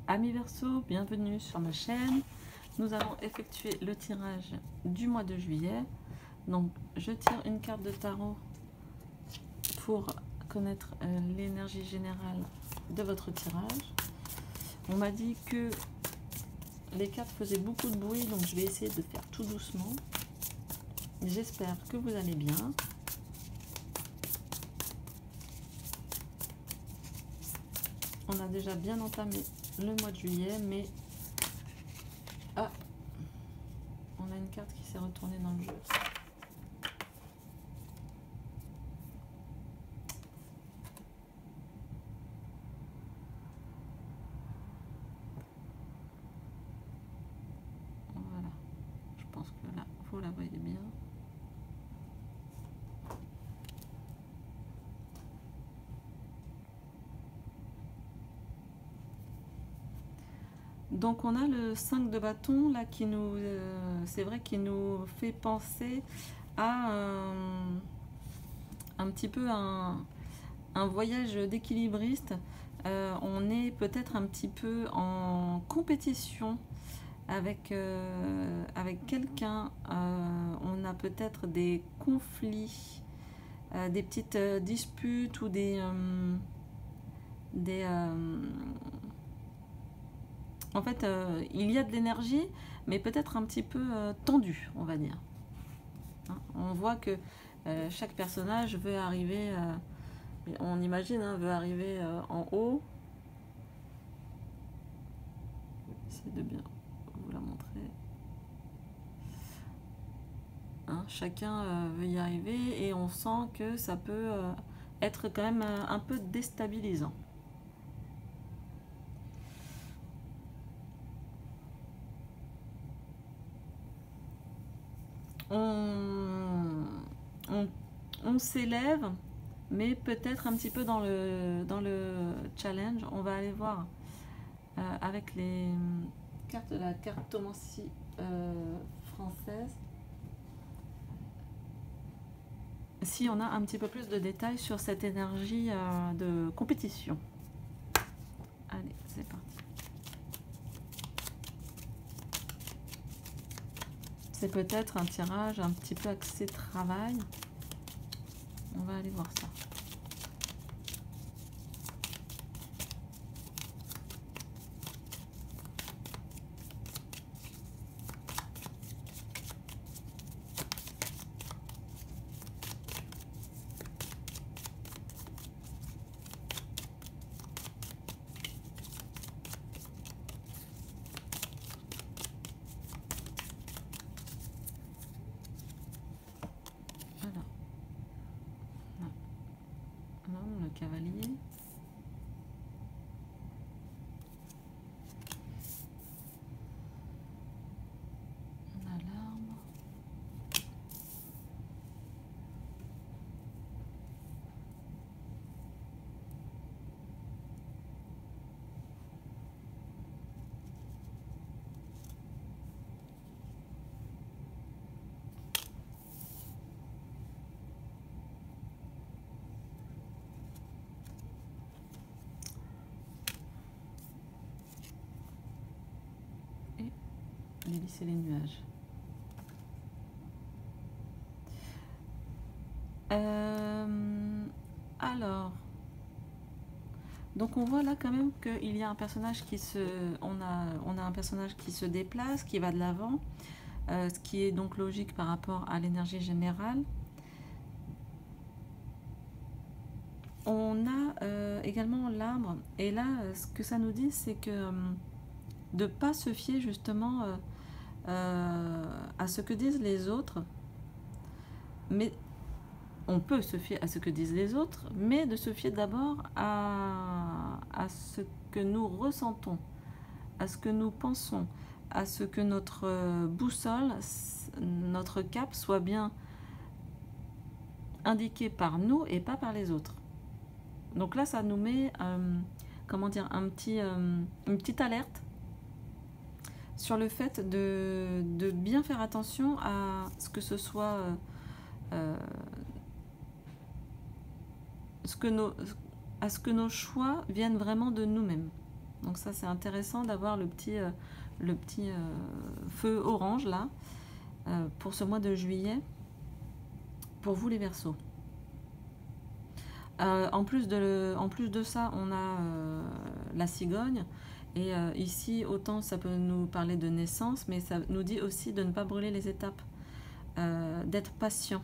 Amis Verseau, bienvenue sur ma chaîne. Nous allons effectuer le tirage du mois de juillet. Donc je tire une carte de tarot pour connaître l'énergie générale de votre tirage. On m'a dit que les cartes faisaient beaucoup de bruit, donc je vais essayer de faire tout doucement. J'espère que vous allez bien. On a déjà bien entamé le mois de juillet, mais ah, on a une carte qui s'est retournée dans le jeu. Voilà, je pense que là, vous la voyez bien. Donc on a le 5 de bâton là qui nous, c'est vrai, qui nous fait penser à un petit peu un voyage d'équilibriste. On est peut-être un petit peu en compétition avec, avec quelqu'un. On a peut-être des conflits, des petites disputes ou en fait, il y a de l'énergie, mais peut-être un petit peu tendue, on va dire. Hein, on voit que chaque personnage veut arriver, on imagine, hein, veut arriver en haut. J'essaie de bien vous la montrer. Hein, chacun veut y arriver et on sent que ça peut être quand même un peu déstabilisant. On s'élève, mais peut-être un petit peu dans le challenge. On va aller voir avec les cartes de la cartomancie française si on a un petit peu plus de détails sur cette énergie de compétition. Allez, c'est parti. C'est peut-être un tirage un petit peu axé travail. On va aller voir ça. Le cavalier. On a l'arbre. L'hélice et les nuages. Alors, donc on voit là quand même qu'il y a un personnage qui se, on a un personnage qui se déplace, qui va de l'avant, ce qui est donc logique par rapport à l'énergie générale. On a également l'arbre, et là, ce que ça nous dit, c'est que de ne pas se fier justement à ce que disent les autres, mais on peut se fier à ce que disent les autres, mais de se fier d'abord à ce que nous ressentons, à ce que nous pensons, à ce que notre boussole, notre cap soit bien indiqué par nous et pas par les autres. Donc là, ça nous met, comment dire, une petite alerte sur le fait de bien faire attention à ce que ce soit à ce que nos choix viennent vraiment de nous-mêmes. Donc ça, c'est intéressant d'avoir le petit feu orange là pour ce mois de juillet. Pour vous les Verseaux. En plus de ça, on a la cigogne. Et ici, autant ça peut nous parler de naissance, mais ça nous dit aussi de ne pas brûler les étapes, d'être patient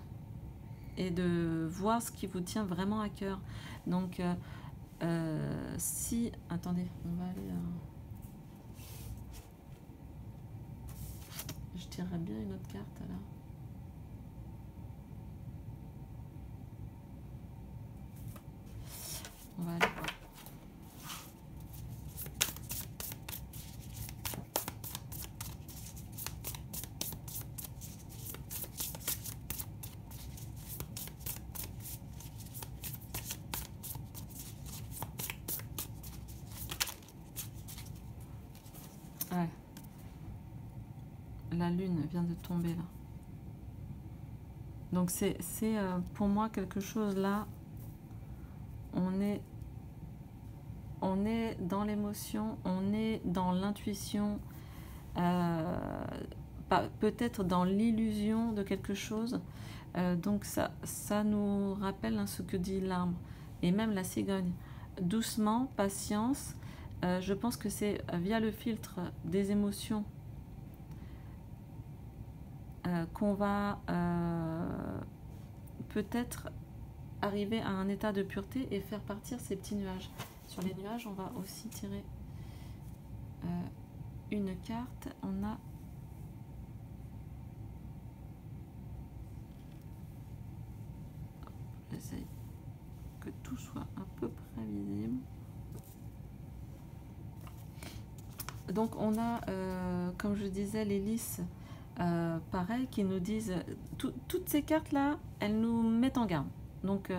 et de voir ce qui vous tient vraiment à cœur. Donc, si... Attendez, on va aller... Je tirerais bien une autre carte là. On va aller voir. Ouais. La lune vient de tomber là. Donc c'est pour moi quelque chose là. On est dans l'émotion, on est dans l'intuition, peut-être dans l'illusion de quelque chose. Donc ça nous rappelle ce que dit l'arbre et même la cigogne. Doucement, patience. Je pense que c'est via le filtre des émotions qu'on va peut-être arriver à un état de pureté et faire partir ces petits nuages. Sur les nuages, on va aussi tirer une carte. On a j'essaie que tout soit à peu près visible. Donc on a, comme je disais, les lys, pareil, qui nous disent, toutes ces cartes-là, elles nous mettent en garde. Donc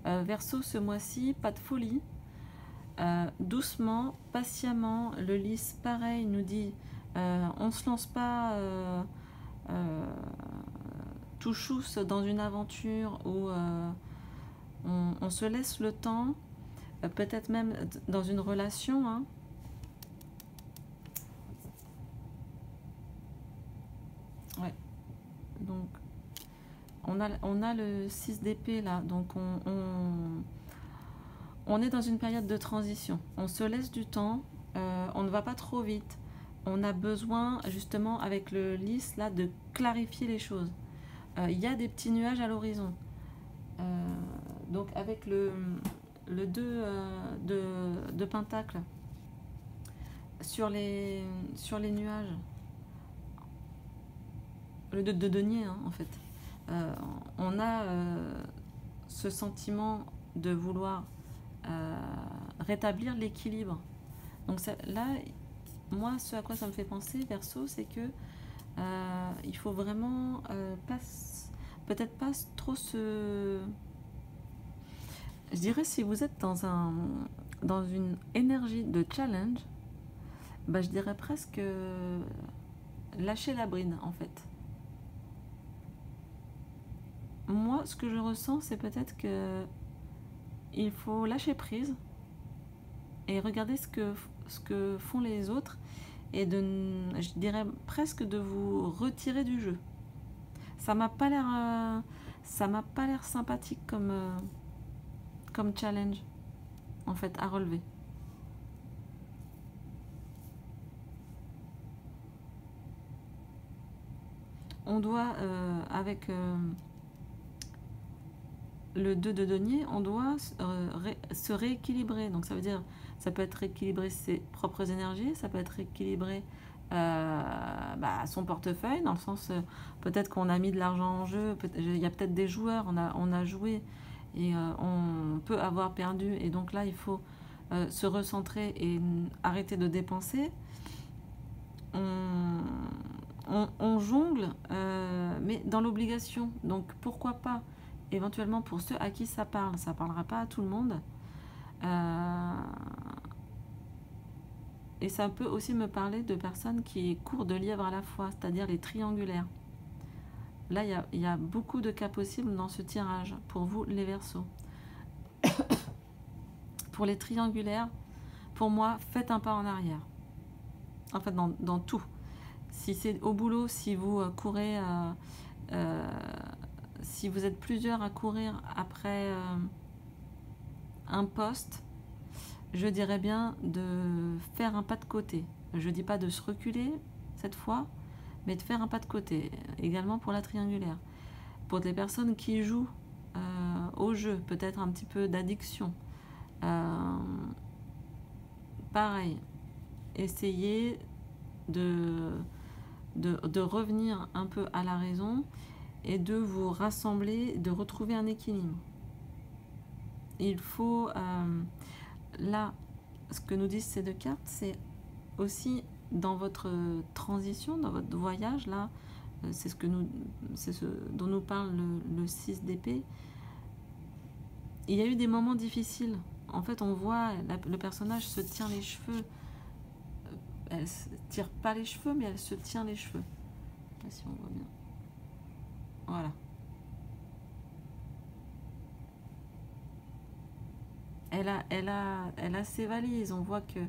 Verseau, ce mois-ci, pas de folie, doucement, patiemment. Le lys, pareil, nous dit, on ne se lance pas tout chousse dans une aventure où on se laisse le temps, peut-être même dans une relation, hein. Ouais, donc on a le 6 d'épée là, donc on est dans une période de transition. On se laisse du temps, on ne va pas trop vite. On a besoin justement avec le lys là de clarifier les choses. Il y a des petits nuages à l'horizon. Donc avec le 2 de pentacle sur les nuages, le 2 de denier hein, en fait, on a ce sentiment de vouloir rétablir l'équilibre. Donc ça, là, moi, ce à quoi ça me fait penser, Verseau, c'est que il faut vraiment peut-être pas trop se... Je dirais, si vous êtes dans une énergie de challenge, bah, je dirais presque lâcher la bride, en fait. Moi, ce que je ressens, c'est peut-être que il faut lâcher prise et regarder ce que font les autres et je dirais presque de vous retirer du jeu. Ça m'a pas l'air sympathique comme challenge en fait à relever. On doit avec le 2 de denier, on doit se rééquilibrer. Donc ça veut dire, ça peut être rééquilibrer ses propres énergies, ça peut être rééquilibrer son portefeuille, dans le sens, peut-être qu'on a mis de l'argent en jeu, il y a peut-être des joueurs, on a joué et on peut avoir perdu. Et donc là, il faut se recentrer et arrêter de dépenser. On jongle, mais dans l'obligation. Donc pourquoi pas éventuellement pour ceux à qui ça parlera pas à tout le monde. Et ça peut aussi me parler de personnes qui courent de lièvre à la fois, c'est-à-dire les triangulaires. Là, il y a beaucoup de cas possibles dans ce tirage, pour vous les Verseaux. Pour les triangulaires, pour moi, faites un pas en arrière. En fait, dans tout. Si c'est au boulot, si vous courez, si vous êtes plusieurs à courir après un poste, je dirais bien de faire un pas de côté. Je ne dis pas de se reculer cette fois, mais de faire un pas de côté. Également pour la triangulaire. Pour des personnes qui jouent au jeu, peut-être un petit peu d'addiction. Pareil, essayez de revenir un peu à la raison et de vous rassembler, de retrouver un équilibre. Il faut... là, ce que nous disent ces deux cartes, c'est aussi dans votre transition, dans votre voyage, là, c'est ce dont nous parle le 6 d'épée. Il y a eu des moments difficiles. En fait, on voit le personnage se tient les cheveux. Elle se tire pas les cheveux, mais elle se tient les cheveux. Je sais pas si on voit bien. Voilà. Elle a ses valises. On voit que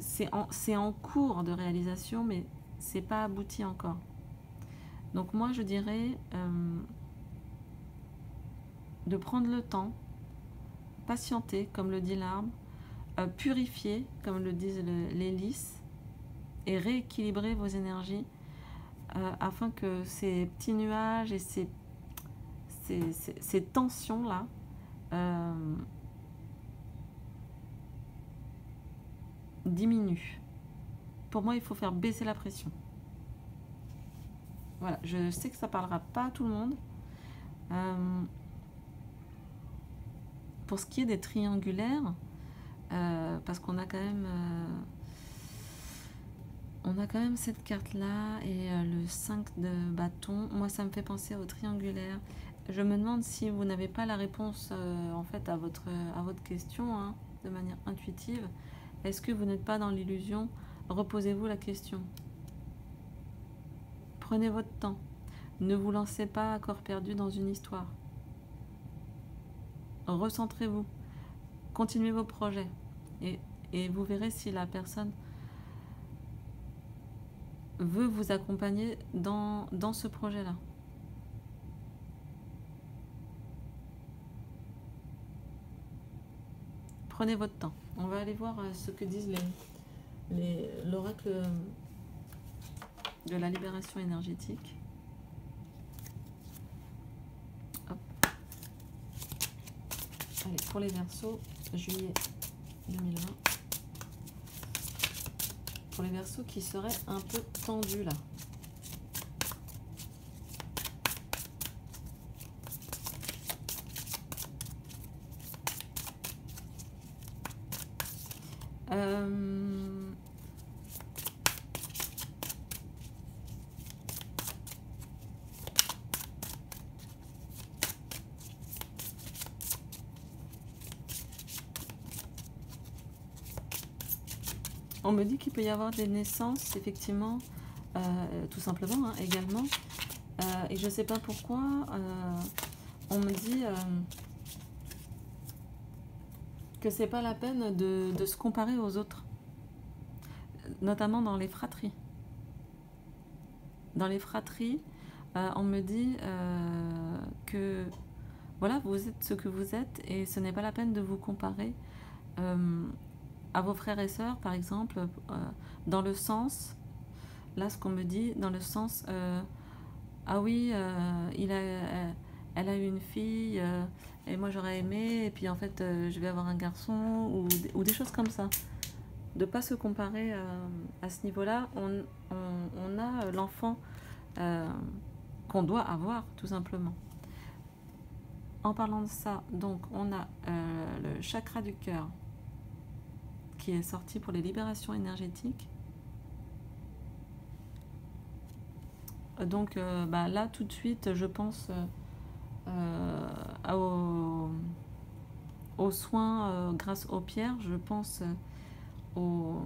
c'est en cours de réalisation, mais c'est pas abouti encore. Donc moi, je dirais de prendre le temps, patienter, comme le dit l'arbre, purifier, comme le disent les lys, et rééquilibrer vos énergies afin que ces petits nuages et ces tensions-là diminuent. Pour moi, il faut faire baisser la pression. Voilà, je sais que ça ne parlera pas à tout le monde. Pour ce qui est des triangulaires, parce qu'on a quand même... on a quand même cette carte-là et le 5 de bâton. Moi, ça me fait penser au triangulaire. Je me demande si vous n'avez pas la réponse en fait à votre question hein, de manière intuitive. Est-ce que vous n'êtes pas dans l'illusion? Reposez-vous la question. Prenez votre temps. Ne vous lancez pas à corps perdu dans une histoire. Recentrez-vous. Continuez vos projets. Et vous verrez si la personne veut vous accompagner dans ce projet-là. Prenez votre temps. On va aller voir ce que disent l'oracle de la libération énergétique. Hop. Allez, pour les Verseaux, juillet 2020. Pour les Verseaux qui seraient un peu tendus là. On me dit qu'il peut y avoir des naissances, effectivement, tout simplement, hein, également. Et je ne sais pas pourquoi, on me dit que c'est pas la peine de se comparer aux autres, notamment dans les fratries. Dans les fratries, on me dit que voilà, vous êtes ce que vous êtes et ce n'est pas la peine de vous comparer à vos frères et sœurs, par exemple, dans le sens, là ce qu'on me dit, dans le sens, ah oui, elle a eu une fille, et moi j'aurais aimé, et puis en fait je vais avoir un garçon, ou des choses comme ça. De ne pas se comparer à ce niveau-là, on a l'enfant qu'on doit avoir, tout simplement. En parlant de ça, donc on a le chakra du cœur, qui est sorti pour les libérations énergétiques. Donc là tout de suite je pense aux soins grâce aux pierres, je pense au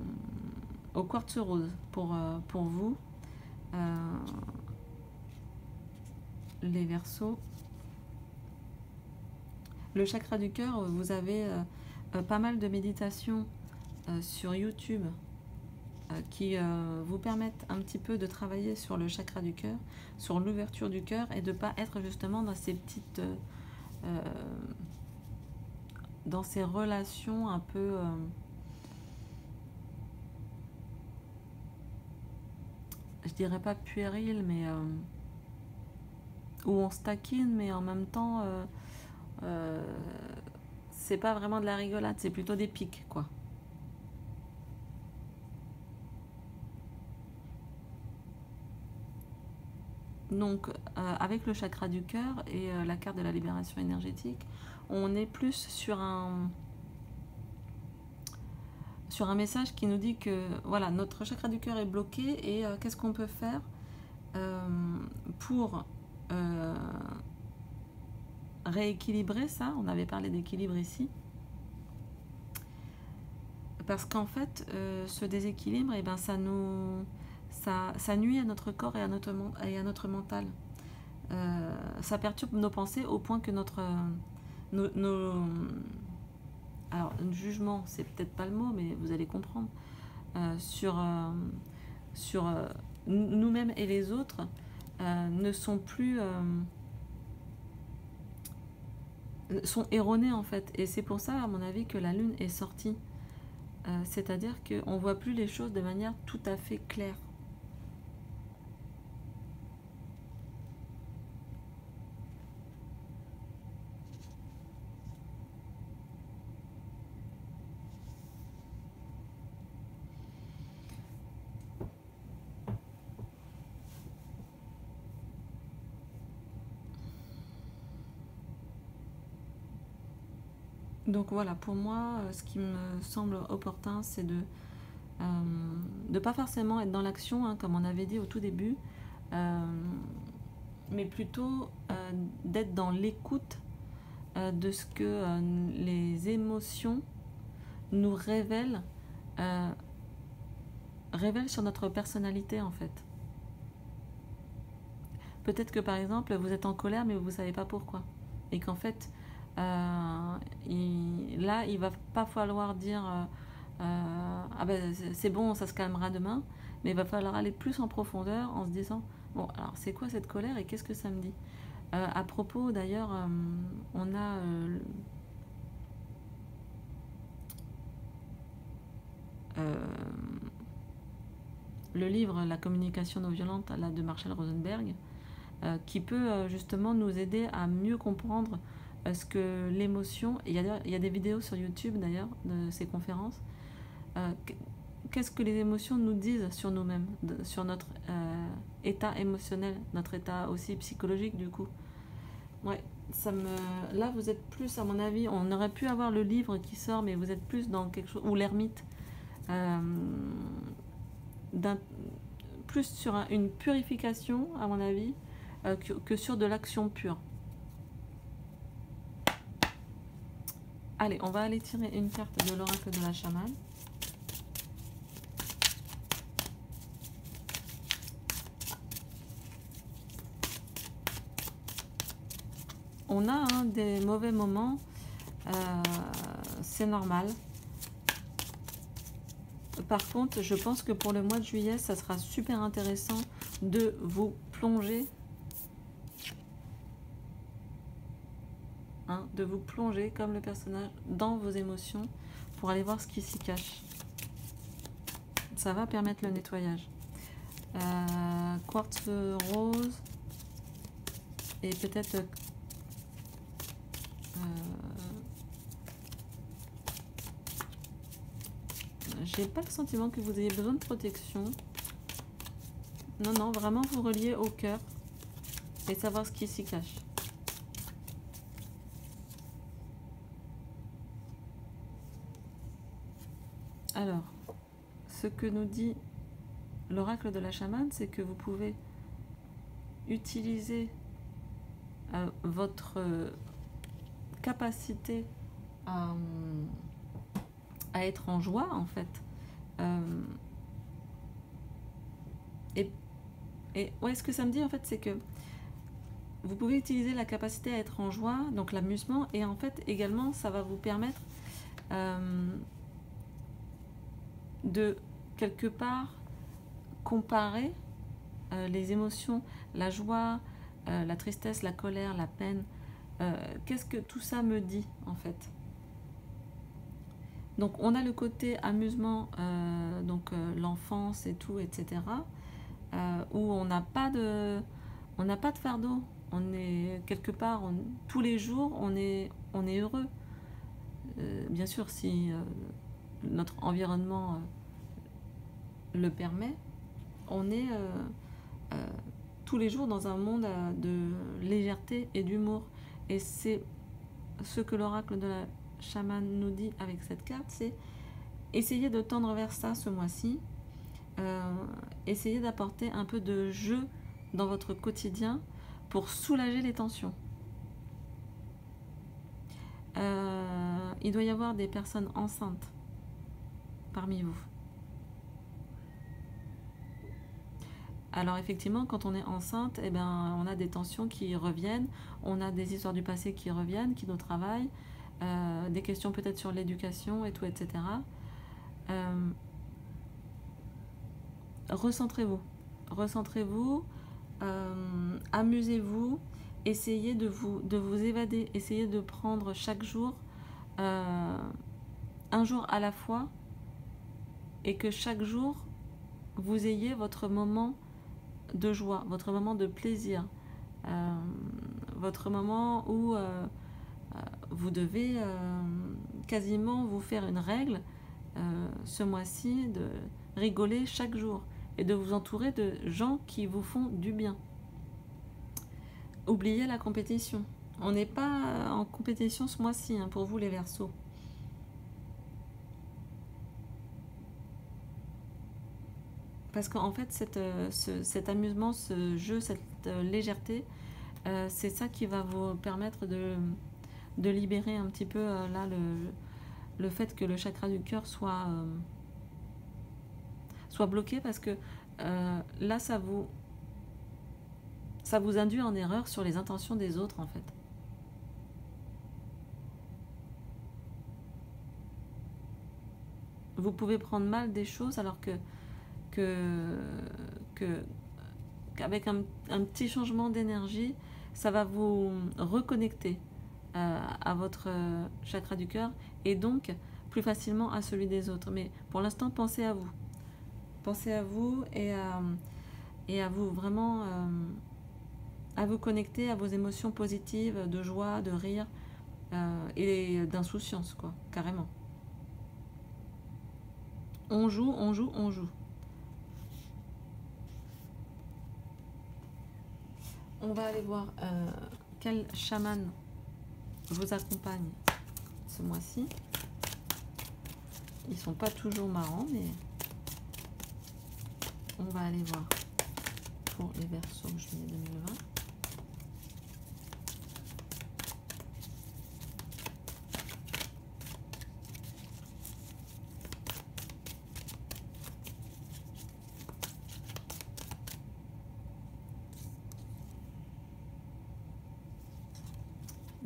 quartz rose pour vous les Verseaux. Le chakra du cœur, vous avez pas mal de méditations sur YouTube qui vous permettent un petit peu de travailler sur le chakra du cœur, sur l'ouverture du cœur et de ne pas être justement dans ces petites... dans ces relations un peu... je dirais pas puériles, mais... où on se taquine, mais en même temps... c'est pas vraiment de la rigolade, c'est plutôt des pics, quoi. Donc, avec le chakra du cœur et la carte de la libération énergétique, on est plus sur un message qui nous dit que voilà, notre chakra du cœur est bloqué et qu'est-ce qu'on peut faire pour rééquilibrer ça. On avait parlé d'équilibre ici. Parce qu'en fait, ce déséquilibre, eh ben, ça nuit à notre corps et à notre mental. Ça perturbe nos pensées au point que alors, jugement, c'est peut-être pas le mot, mais vous allez comprendre, sur nous-mêmes et les autres, ne sont plus... sont erronés en fait. Et c'est pour ça, à mon avis, que la Lune est sortie. C'est-à-dire qu'on ne voit plus les choses de manière tout à fait claire. Donc voilà, pour moi, ce qui me semble opportun, c'est de ne pas forcément être dans l'action, hein, comme on avait dit au tout début, mais plutôt d'être dans l'écoute de ce que les émotions nous révèlent sur notre personnalité en fait. Peut-être que par exemple, vous êtes en colère, mais vous ne savez pas pourquoi. Et qu'en fait, là, il va pas falloir dire ah ben c'est bon, ça se calmera demain, mais il va falloir aller plus en profondeur en se disant bon, alors c'est quoi cette colère et qu'est-ce que ça me dit. À propos d'ailleurs, on a le livre La communication non violente là, de Marshall Rosenberg, qui peut justement nous aider à mieux comprendre ce que l'émotion, il y a des vidéos sur YouTube d'ailleurs de ces conférences, qu'est-ce que les émotions nous disent sur nous-mêmes, sur notre état émotionnel, notre état aussi psychologique du coup. Ouais, là vous êtes plus, à mon avis, on aurait pu avoir le livre qui sort, mais vous êtes plus dans quelque chose, ou l'ermite, plus sur une purification, à mon avis, que sur de l'action pure. Allez, on va aller tirer une carte de l'oracle de la chamane. On a des mauvais moments, c'est normal. Par contre, je pense que pour le mois de juillet, ça sera super intéressant de vous plonger, de vous plonger comme le personnage dans vos émotions pour aller voir ce qui s'y cache. Ça va permettre le nettoyage. Quartz rose et peut-être j'ai pas le sentiment que vous ayez besoin de protection. Non, non, vraiment vous relier au cœur et savoir ce qui s'y cache. Alors, ce que nous dit l'oracle de la chamane, c'est que vous pouvez utiliser votre capacité à être en joie, en fait. Et ouais, ce que ça me dit, en fait, c'est que vous pouvez utiliser la capacité à être en joie, donc l'amusement, et en fait, également, ça va vous permettre de quelque part comparer les émotions, la joie, la tristesse, la colère, la peine. Qu'est-ce que tout ça me dit en fait? Donc on a le côté amusement, l'enfance et tout, etc. Où on n'a pas de fardeau. On est quelque part, tous les jours, on est heureux. Bien sûr, si notre environnement le permet, on est tous les jours dans un monde de légèreté et d'humour. Et c'est ce que l'oracle de la chamane nous dit avec cette carte, c'est essayer de tendre vers ça ce mois-ci. Essayez d'apporter un peu de jeu dans votre quotidien pour soulager les tensions. Il doit y avoir des personnes enceintes parmi vous. Alors effectivement, quand on est enceinte, eh ben, on a des tensions qui reviennent, on a des histoires du passé qui reviennent, qui nous travaillent, des questions peut-être sur l'éducation et tout, etc. Recentrez-vous, amusez-vous, essayez de vous évader, essayez de prendre chaque jour un jour à la fois, et que chaque jour vous ayez votre moment de joie, votre moment de plaisir, votre moment où vous devez quasiment vous faire une règle ce mois-ci de rigoler chaque jour et de vous entourer de gens qui vous font du bien. Oubliez la compétition. On n'est pas en compétition ce mois-ci, hein, pour vous les Verseaux. Parce qu'en fait, cet amusement, ce jeu, cette légèreté, c'est ça qui va vous permettre de libérer un petit peu là le fait que le chakra du cœur soit bloqué, parce que là, ça vous induit en erreur sur les intentions des autres, en fait. Vous pouvez prendre mal des choses alors qu'avec un petit changement d'énergie, ça va vous reconnecter à votre chakra du cœur et donc plus facilement à celui des autres. Mais pour l'instant, pensez à vous. Pensez à vous et à vous vraiment à vous connecter à vos émotions positives, de joie, de rire et d'insouciance, quoi, carrément. On joue, on joue, on joue. On va aller voir quel chaman vous accompagne ce mois-ci. Ils sont pas toujours marrants, mais on va aller voir pour les Verseaux juillet 2020.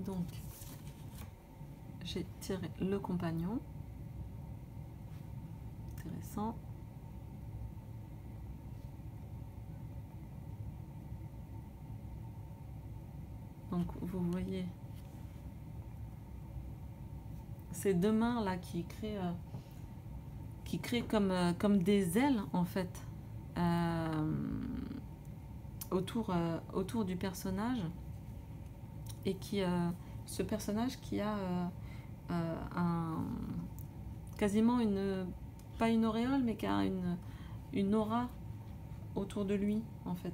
Donc, j'ai tiré le compagnon. Intéressant. Donc, vous voyez ces deux mains là qui créent comme des ailes en fait autour du personnage. Et ce personnage qui a quasiment pas une auréole, mais qui a une aura autour de lui, en fait.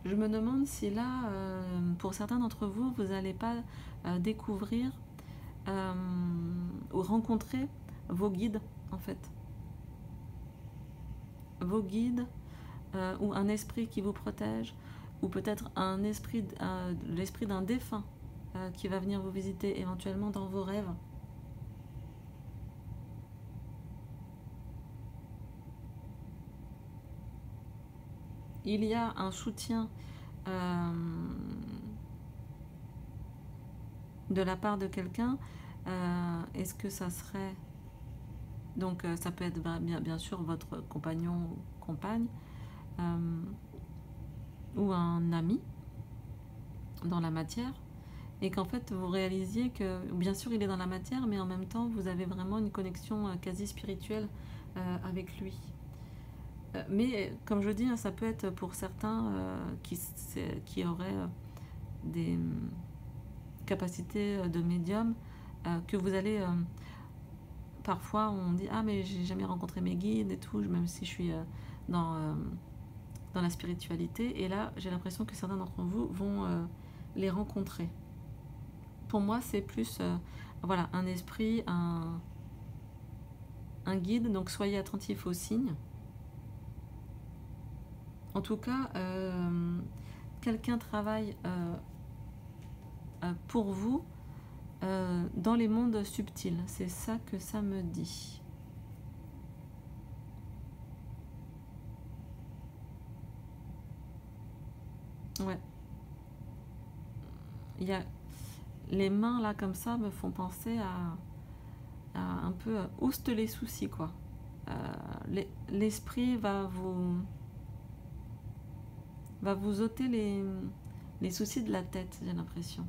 Je me demande si là, pour certains d'entre vous, vous n'allez pas découvrir ou rencontrer vos guides, en fait. Vos guides ou un esprit qui vous protège, ou peut-être l'esprit d'un défunt qui va venir vous visiter éventuellement dans vos rêves. il y a un soutien de la part de quelqu'un. Est-ce que ça serait... Donc ça peut être bien sûr votre compagnon ou compagne, ou un ami dans la matière, et qu'en fait vous réalisiez que bien sûr il est dans la matière, mais en même temps vous avez vraiment une connexion quasi spirituelle avec lui. Mais comme je dis, hein, ça peut être pour certains qui auraient des capacités de médium, que vous allez... parfois on dit ah mais j'ai jamais rencontré mes guides et tout, même si je suis dans la spiritualité, et là j'ai l'impression que certains d'entre vous vont les rencontrer. Pour moi c'est plus voilà, un esprit, un guide, donc soyez attentifs aux signes. En tout cas, quelqu'un travaille pour vous dans les mondes subtils, c'est ça que ça me dit. Ouais. Il y a les mains là comme ça me font penser à un peu ouste les soucis quoi. L'esprit va vous ôter les soucis de la tête, j'ai l'impression.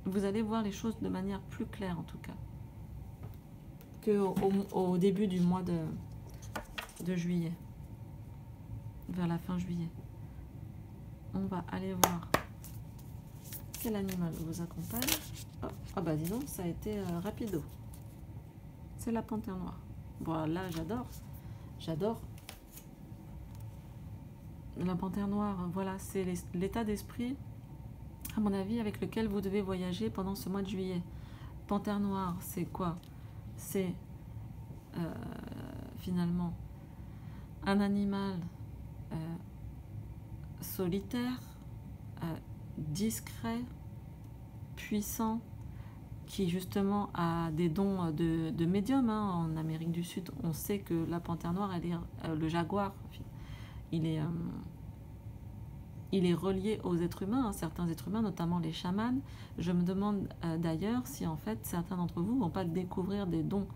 Vous allez voir les choses de manière plus claire en tout cas qu'au début du mois de juillet, vers la fin juillet. On va aller voir quel animal vous accompagne. Oh, ah bah dis donc, ça a été rapido. C'est la panthère noire. Voilà, j'adore. La panthère noire, voilà, c'est l'état d'esprit, à mon avis, avec lequel vous devez voyager pendant ce mois de juillet. Panthère noire, c'est quoi? C'est finalement un animal solitaire, discret, puissant, qui justement a des dons de médium. Hein. En Amérique du Sud, on sait que la panthère noire, elle est, le jaguar, il est relié aux êtres humains, hein, certains êtres humains, notamment les chamans. Je me demande d'ailleurs si en fait certains d'entre vous ne vont pas découvrir des dons,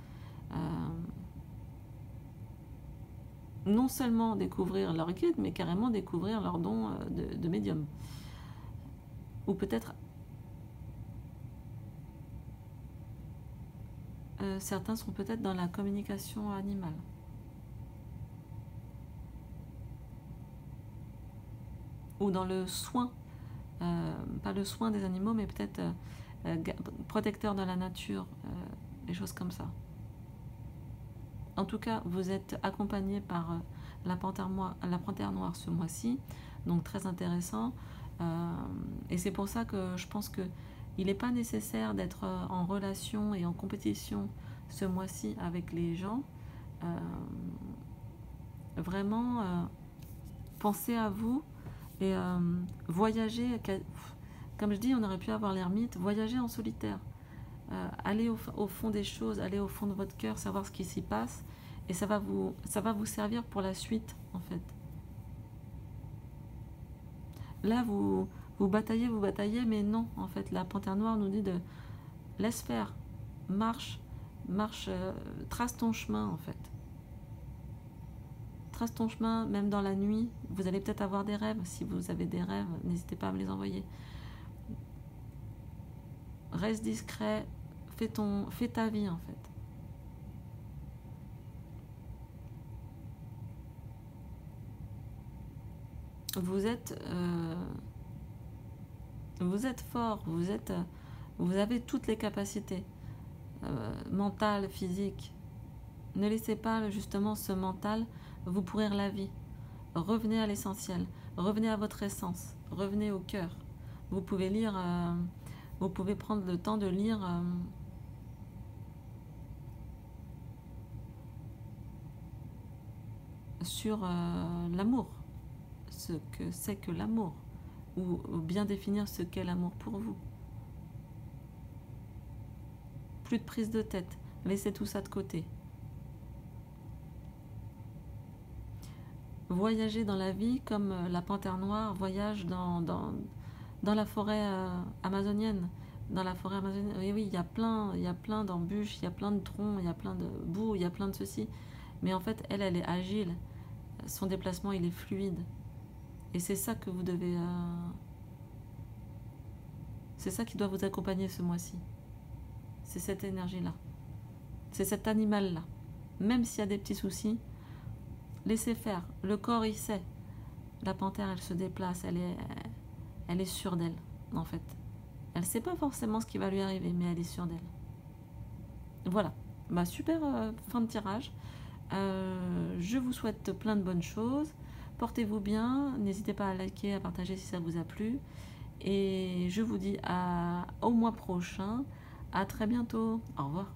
non seulement découvrir leur guide, mais carrément découvrir leurs dons de médium. Ou peut-être certains sont peut-être dans la communication animale. Ou dans le soin, pas le soin des animaux, mais peut-être protecteur de la nature, des choses comme ça. En tout cas, vous êtes accompagné par la panthère noire ce mois-ci, donc très intéressant. Et c'est pour ça que je pense qu'il n'est pas nécessaire d'être en relation et en compétition ce mois-ci avec les gens. Vraiment, pensez à vous et voyager. Comme je dis, on aurait pu avoir l'ermite, voyager en solitaire. Aller au fond des choses, aller au fond de votre cœur, savoir ce qui s'y passe, et ça va vous servir pour la suite en fait. Là vous bataillez, mais non, en fait la panthère noire nous dit de laisse faire, marche, trace ton chemin en fait. Trace ton chemin, même dans la nuit. Vous allez peut-être avoir des rêves. Si vous avez des rêves, n'hésitez pas à me les envoyer. Reste discret, fais ta vie en fait. Vous êtes fort, vous avez toutes les capacités mentales, physiques. Ne laissez pas justement ce mental vous pourrir la vie. Revenez à l'essentiel, revenez à votre essence, revenez au cœur. Vous pouvez lire, vous pouvez prendre le temps de lire sur l'amour, ce que c'est que l'amour, ou bien définir ce qu'est l'amour pour vous. Plus de prise de tête, laissez tout ça de côté. voyager dans la vie comme la panthère noire voyage dans la forêt amazonienne. Dans la forêt amazonienne, oui, oui, il y a plein d'embûches, il y a plein de troncs, il y a plein de boue, il y a plein de ceci. Mais en fait, elle est agile. Son déplacement, il est fluide. Et c'est ça que vous devez... c'est ça qui doit vous accompagner ce mois-ci. C'est cette énergie-là. C'est cet animal-là. Même s'il y a des petits soucis, laissez faire. Le corps, il sait. La panthère, elle se déplace. Elle est sûre d'elle, en fait. Elle ne sait pas forcément ce qui va lui arriver, mais elle est sûre d'elle. Voilà. Bah, super fin de tirage. Je vous souhaite plein de bonnes choses. Portez-vous bien. N'hésitez pas à liker, à partager si ça vous a plu. Et je vous dis au mois prochain. À très bientôt. Au revoir.